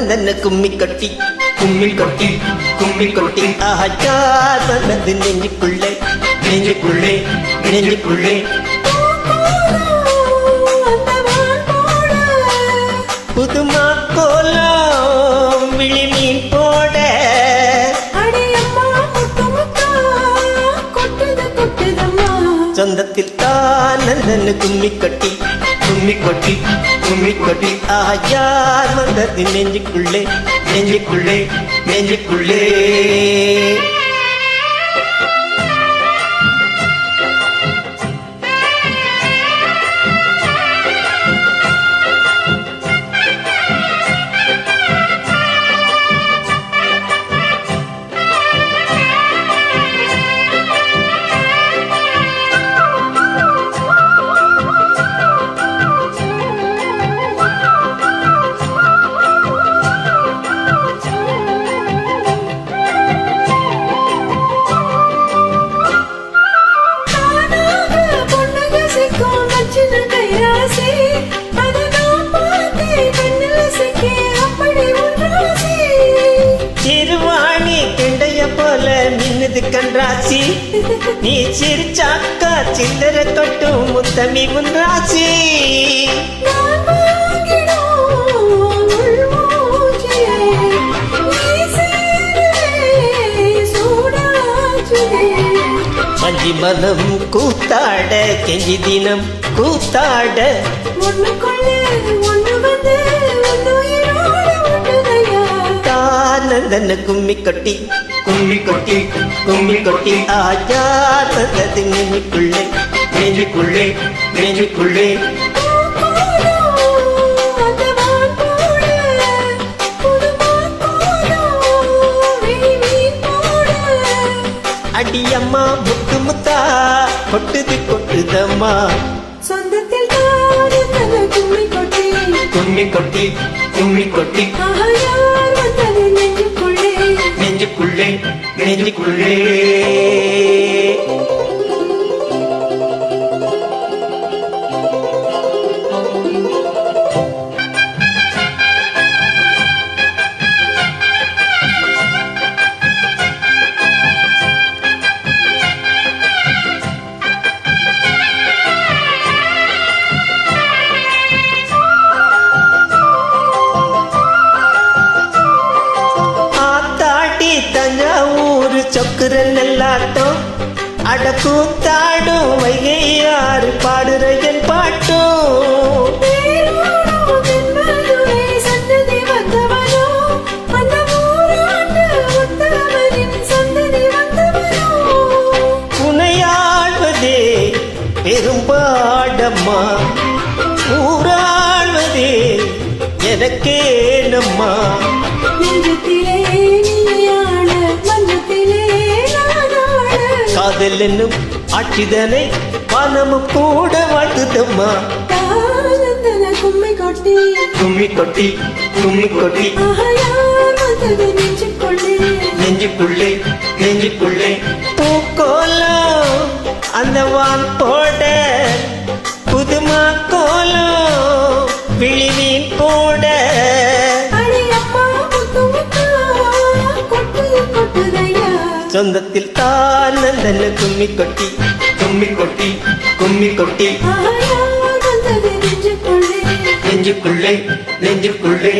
நந்தன கும்மி கொட்டி யார் வந்தது நெஞ்சுக்குள்ளே நெஞ்சுக்குள்ளே நெஞ்சுக்குள்ளே புதுமா கோலம் விழி மீன் போட சொந்தத்தில் தான் நந்தன கும்மி கொட்டி யார் வந்தது நெஞ்சுக்குள்ளே நெஞ்சுக்குள்ளே நெஞ்சுக்குள்ளே கன்றாசி நீ சிரிச்சாக்கா சில்லற கொட்டும் முத்தமி முன்ராசி மஞ்சி மனம் கூத்தாட கெஞ்சி தினம் கூத்தாட நந்தன கும்மி கொட்டி யார் வந்தது நெஞ்சுக்குள்ளே நெஞ்சுக்குள்ளே நெஞ்சுக்குள்ளே அடியம்மா முத்து முத்தா கொட்டுதம்மா சொந்தத்தில் கும்மி கொட்டி நெஞ்சுக்குள்ளே நெஞ்சுக்குள்ளே தஞ்சாவூர் சொக்குற நல்லாட்டம் அடக்கூத்தாடும் வைகையாறு பாடுற என் பாட்டும் புனையாழ்வதே பெரும்பாடம்மா ஊராழ்வதே எனக்கே நம்மா காதல் என்னும் ஆட்சிதனை பணமும் கூட வாழ்த்துதம்மா கும்மி கொட்டி நெஞ்சுக்குள்ளே நெஞ்சுக்குள்ளே பூக்கோலம் அந்த வான் போட புதுமா கோலம் விழி மீன் போட சொந்தத்தில் தான் நந்தன கும்மி கொட்டி நெஞ்சுக்குள்ளே நெஞ்சுக்குள்ளே